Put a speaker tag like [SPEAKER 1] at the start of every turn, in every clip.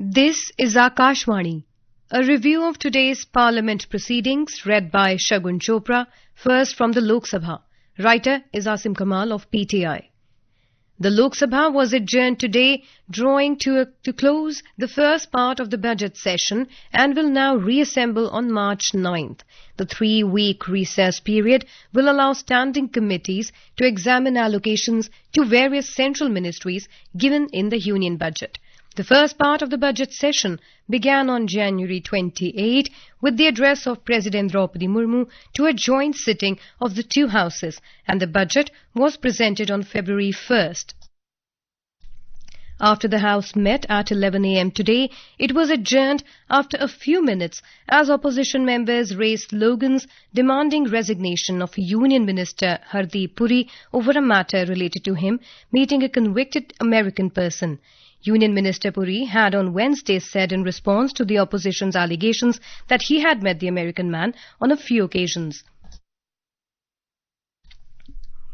[SPEAKER 1] This is Akashvani, a review of today's Parliament proceedings read by Shagun Chopra, first from the Lok Sabha. Writer is Asim Kamal of PTI. The Lok Sabha was adjourned today, drawing to close the first part of the budget session and will now reassemble on March 9th. The 3-week recess period will allow standing committees to examine allocations to various central ministries given in the union budget. The first part of the budget session began on January 28 with the address of President Draupadi Murmu to a joint sitting of the two houses, and the budget was presented on February 1st. After the House met at 11 a.m. today, it was adjourned after a few minutes as opposition members raised slogans demanding resignation of Union Minister Hardeep Puri over a matter related to him meeting a convicted American person. Union Minister Puri had on Wednesday said in response to the opposition's allegations that he had met the American man on a few occasions.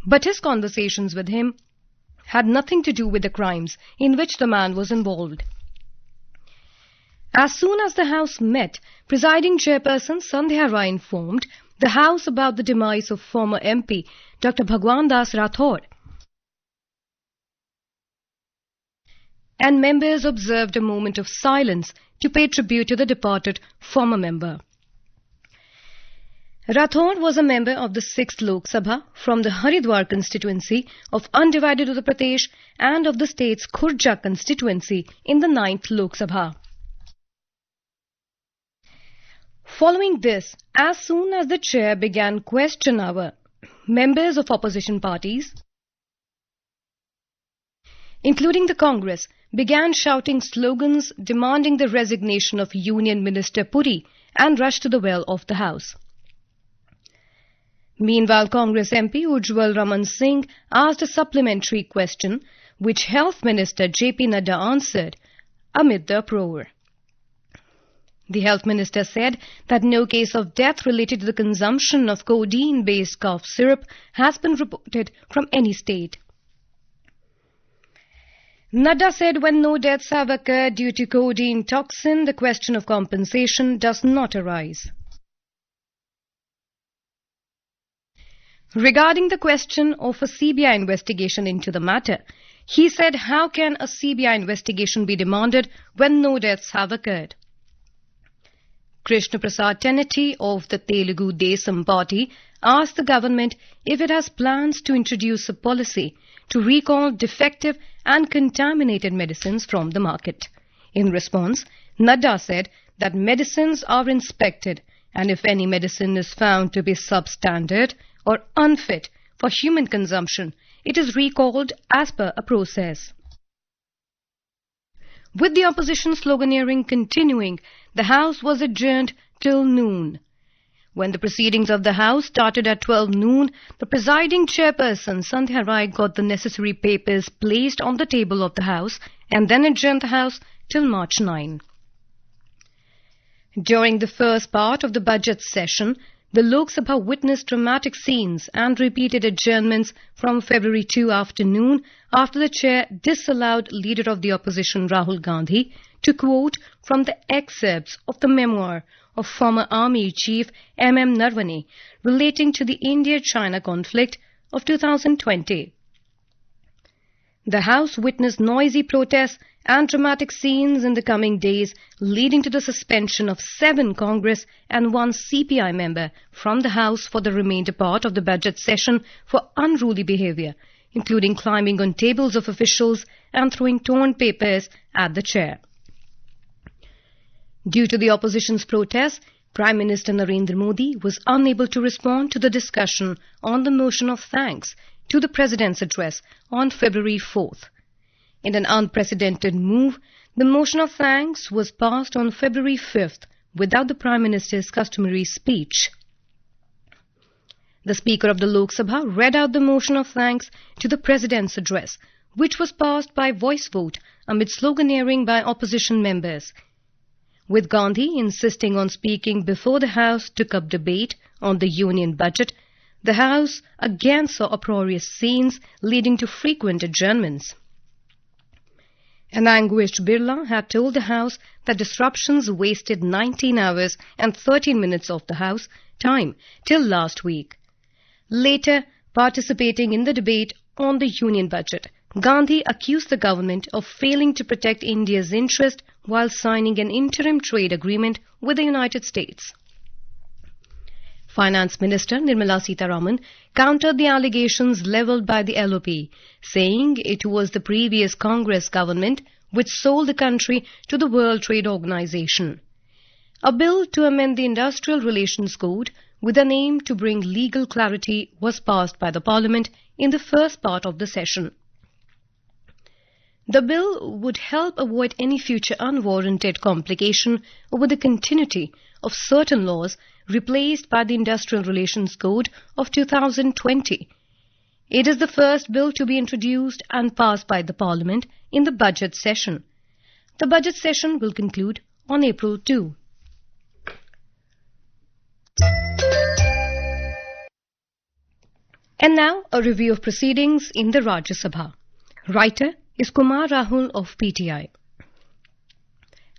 [SPEAKER 1] But his conversations with him had nothing to do with the crimes in which the man was involved. As soon as the House met, presiding chairperson Sandhya Rai informed the House about the demise of former MP Dr. Bhagwan Das Rathod, and members observed a moment of silence to pay tribute to the departed former member. Rathod was a member of the 6th Lok Sabha from the Haridwar constituency of undivided Uttar Pradesh and of the state's Khurja constituency in the 9th Lok Sabha. Following this, as soon as the chair began question hour, members of opposition parties, including the Congress, began shouting slogans demanding the resignation of Union Minister Puri and rushed to the well of the House. Meanwhile, Congress MP Ujjwal Raman Singh asked a supplementary question, which Health Minister J.P. Nadda answered amid the uproar. The Health Minister said that no case of death related to the consumption of codeine-based cough syrup has been reported from any state. Nadda said when no deaths have occurred due to codeine toxin, the question of compensation does not arise. Regarding the question of a CBI investigation into the matter, he said, how can a CBI investigation be demanded when no deaths have occurred? Krishna Prasad Teneti of the Telugu Desam Party asked the government if it has plans to introduce a policy to recall defective and contaminated medicines from the market. In response, Nadda said that medicines are inspected, and if any medicine is found to be substandard or unfit for human consumption, it is recalled as per a process. With the opposition sloganeering continuing, the House was adjourned till noon. When the proceedings of the House started at 12 noon, the presiding chairperson Sandhya Rai got the necessary papers placed on the table of the House and then adjourned the House till March 9. During the first part of the budget session, the Lok Sabha witnessed dramatic scenes and repeated adjournments from February 2 afternoon after the chair disallowed Leader of the Opposition Rahul Gandhi to quote from the excerpts of the memoir of former Army Chief M.M. Narvane relating to the India-China conflict of 2020. The House witnessed noisy protests and dramatic scenes in the coming days, leading to the suspension of 7 Congress and 1 CPI member from the House for the remainder part of the budget session for unruly behavior, including climbing on tables of officials and throwing torn papers at the chair. Due to the opposition's protests, Prime Minister Narendra Modi was unable to respond to the discussion on the motion of thanks to the President's address on February 4th. In an unprecedented move, the motion of thanks was passed on February 5th without the Prime Minister's customary speech. The Speaker of the Lok Sabha read out the motion of thanks to the President's address, which was passed by voice vote amid sloganeering by opposition members. With Gandhi insisting on speaking before the House took up debate on the union budget, the House again saw uproarious scenes leading to frequent adjournments. An anguished Birla had told the House that disruptions wasted 19 hours and 13 minutes of the House time till last week. Later, participating in the debate on the Union Budget, Gandhi accused the government of failing to protect India's interest while signing an interim trade agreement with the United States. Finance Minister Nirmala Sitharaman countered the allegations levelled by the LOP, saying it was the previous Congress government which sold the country to the World Trade Organization. A bill to amend the Industrial Relations Code with an aim to bring legal clarity was passed by the Parliament in the first part of the session. The bill would help avoid any future unwarranted complication over the continuity of certain laws replaced by the Industrial Relations Code of 2020. It is the first bill to be introduced and passed by the Parliament in the budget session. The budget session will conclude on April 2. And now a review of proceedings in the Rajya Sabha. Writer is Kumar Rahul of PTI.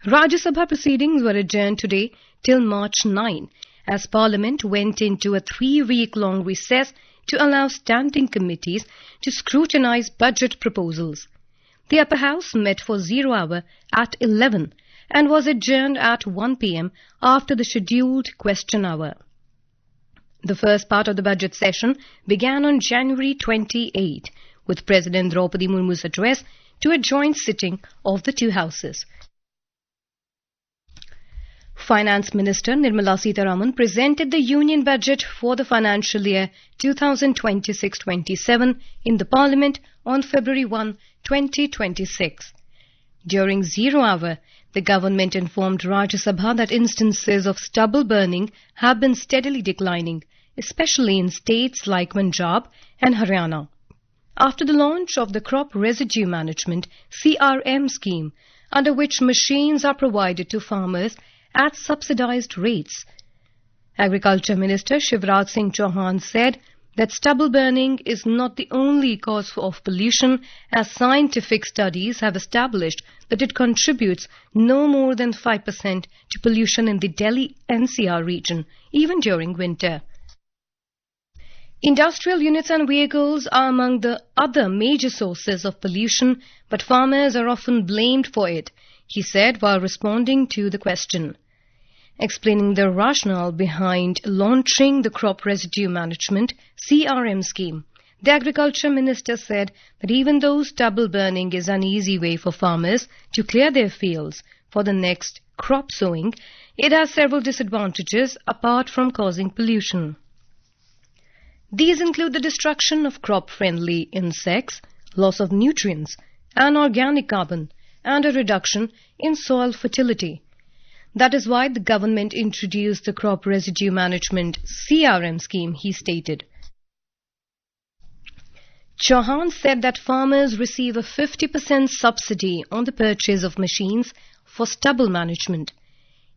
[SPEAKER 1] Rajya Sabha proceedings were adjourned today till March 9 as Parliament went into a 3-week-long recess to allow standing committees to scrutinise budget proposals. The Upper House met for 0 hour at 11 and was adjourned at 1 p.m. after the scheduled question hour. The first part of the budget session began on January 28 with President Draupadi Murmu's address to a joint sitting of the two houses. Finance Minister Nirmala Sitharaman presented the Union Budget for the financial year 2026-27 in the Parliament on February 1, 2026. During 0 hour, the government informed Rajya Sabha that instances of stubble burning have been steadily declining, especially in states like Punjab and Haryana. After the launch of the Crop Residue Management CRM scheme, under which machines are provided to farmers at subsidized rates, Agriculture Minister Shivraj Singh Chauhan said that stubble burning is not the only cause of pollution, as scientific studies have established that it contributes no more than 5% to pollution in the Delhi NCR region, even during winter. Industrial units and vehicles are among the other major sources of pollution, but farmers are often blamed for it, he said while responding to the question. Explaining the rationale behind launching the Crop Residue Management CRM scheme, the Agriculture Minister said that even though stubble burning is an easy way for farmers to clear their fields for the next crop sowing, it has several disadvantages apart from causing pollution. These include the destruction of crop-friendly insects, loss of nutrients and organic carbon, and a reduction in soil fertility. That is why the government introduced the Crop Residue Management CRM scheme, he stated. Chauhan said that farmers receive a 50% subsidy on the purchase of machines for stubble management.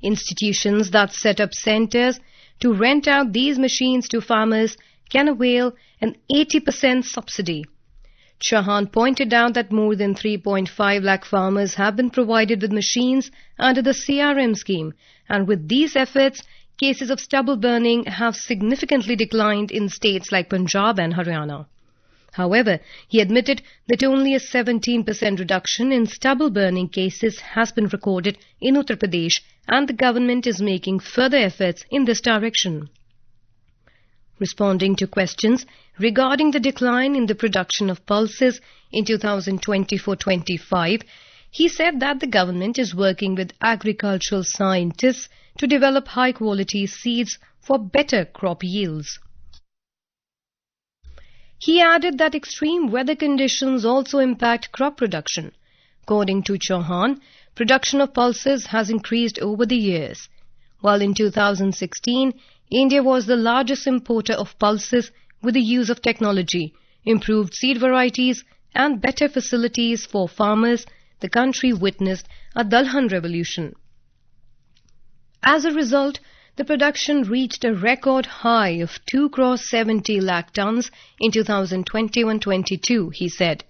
[SPEAKER 1] Institutions that set up centres to rent out these machines to farmers can avail an 80% subsidy. Chauhan pointed out that more than 3.5 lakh farmers have been provided with machines under the CRM scheme, and with these efforts, cases of stubble burning have significantly declined in states like Punjab and Haryana. However, he admitted that only a 17% reduction in stubble burning cases has been recorded in Uttar Pradesh, and the government is making further efforts in this direction. Responding to questions regarding the decline in the production of pulses in 2024-25, he said that the government is working with agricultural scientists to develop high-quality seeds for better crop yields. He added that extreme weather conditions also impact crop production. According to Chauhan, production of pulses has increased over the years. While in 2016, India was the largest importer of pulses with the use of technology, improved seed varieties and better facilities for farmers, the country witnessed a Dalhan revolution. As a result, the production reached a record high of 2.70 lakh tons in 2021-22, he said.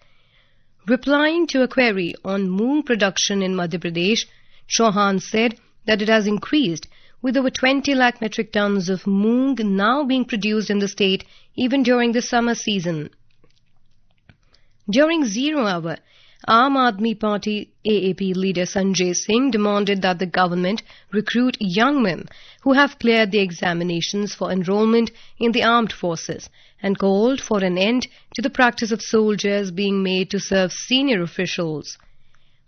[SPEAKER 1] Replying to a query on moong production in Madhya Pradesh, Chauhan said that it has increased, with over 20 lakh metric tons of moong now being produced in the state even during the summer season. During 0 hour, Aam Aadmi Party AAP leader Sanjay Singh demanded that the government recruit young men who have cleared the examinations for enrollment in the armed forces and called for an end to the practice of soldiers being made to serve senior officials.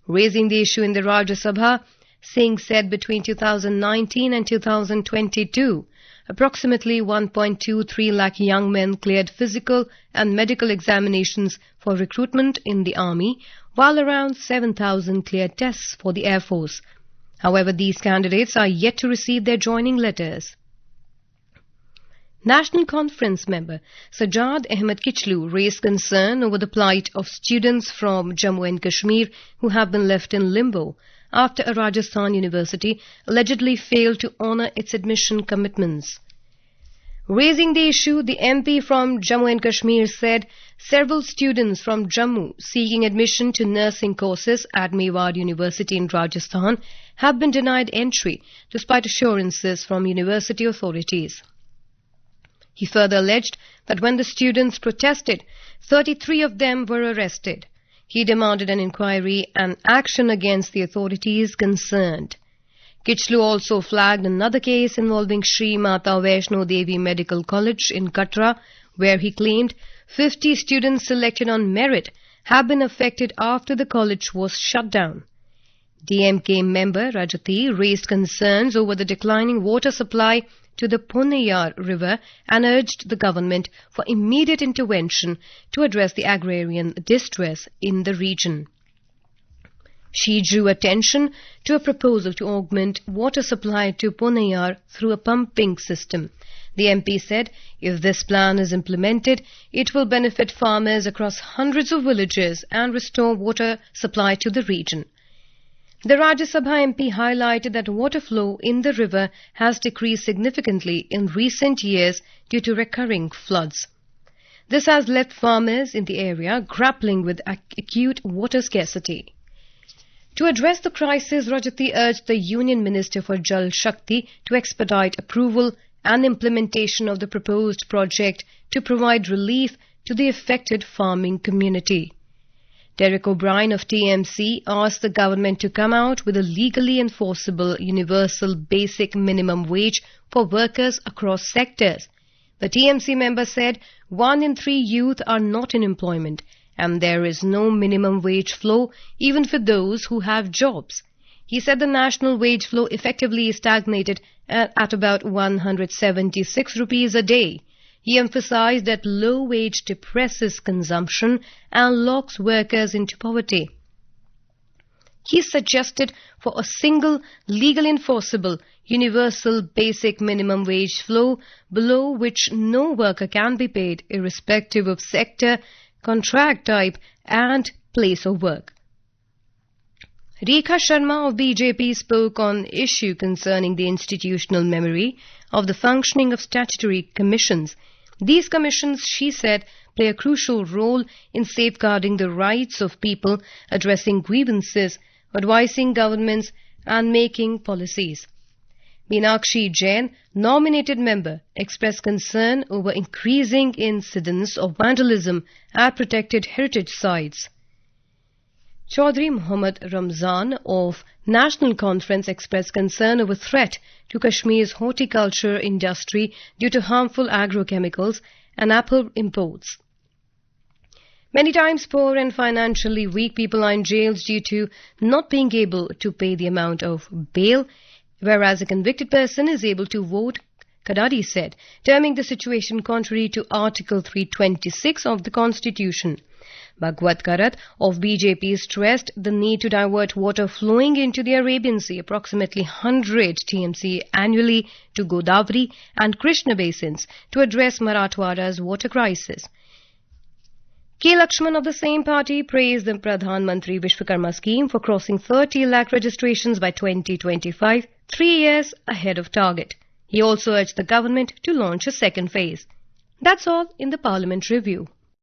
[SPEAKER 1] Raising the issue in the Rajya Sabha, Singh said between 2019 and 2022, approximately 1.23 lakh young men cleared physical and medical examinations for recruitment in the army, while around 7,000 cleared tests for the Air Force. However, these candidates are yet to receive their joining letters. National Conference member Sajjad Ahmed Kichlu raised concern over the plight of students from Jammu and Kashmir who have been left in limbo after a Rajasthan university allegedly failed to honour its admission commitments. Raising the issue, the MP from Jammu and Kashmir said several students from Jammu seeking admission to nursing courses at Mewad University in Rajasthan have been denied entry despite assurances from university authorities. He further alleged that when the students protested, 33 of them were arrested. He demanded an inquiry and action against the authorities concerned. Kichlu also flagged another case involving Shri Mata Vaishno Devi Medical College in Katra, where he claimed 50 students selected on merit have been affected after the college was shut down. DMK member Rajati raised concerns over the declining water supply to the Ponniyar River and urged the government for immediate intervention to address the agrarian distress in the region. She drew attention to a proposal to augment water supply to Ponniyar through a pumping system. The MP said if this plan is implemented, it will benefit farmers across hundreds of villages and restore water supply to the region. The Rajya Sabha MP highlighted that water flow in the river has decreased significantly in recent years due to recurring floods. This has left farmers in the area grappling with acute water scarcity. To address the crisis, Rajati urged the Union Minister for Jal Shakti to expedite approval and implementation of the proposed project to provide relief to the affected farming community. Derek O'Brien of TMC asked the government to come out with a legally enforceable universal basic minimum wage for workers across sectors. The TMC member said 1 in 3 youth are not in employment and there is no minimum wage flow even for those who have jobs. He said the national wage flow effectively stagnated at about 176 rupees a day. He emphasized that low wage depresses consumption and locks workers into poverty. He suggested for a single, legally enforceable, universal basic minimum wage flow below which no worker can be paid irrespective of sector, contract type and place of work. Rekha Sharma of BJP spoke on issue concerning the institutional memory of the functioning of statutory commissions. These commissions, she said, play a crucial role in safeguarding the rights of people, addressing grievances, advising governments and making policies. Meenakshi Jain, nominated member, expressed concern over increasing incidents of vandalism at protected heritage sites. Chaudhry Muhammad Ramzan of National Conference expressed concern over threat to Kashmir's horticulture industry due to harmful agrochemicals and apple imports. Many times poor and financially weak people are in jails due to not being able to pay the amount of bail, whereas a convicted person is able to vote, Kadari said, terming the situation contrary to Article 326 of the Constitution. Bhagwat Karat of BJP stressed the need to divert water flowing into the Arabian Sea, approximately 100 TMC annually, to Godavari and Krishna basins to address Marathwada's water crisis. K. Lakshman of the same party praised the Pradhan Mantri Vishwakarma scheme for crossing 30 lakh registrations by 2025, 3 years ahead of target. He also urged the government to launch a second phase. That's all in the Parliament Review.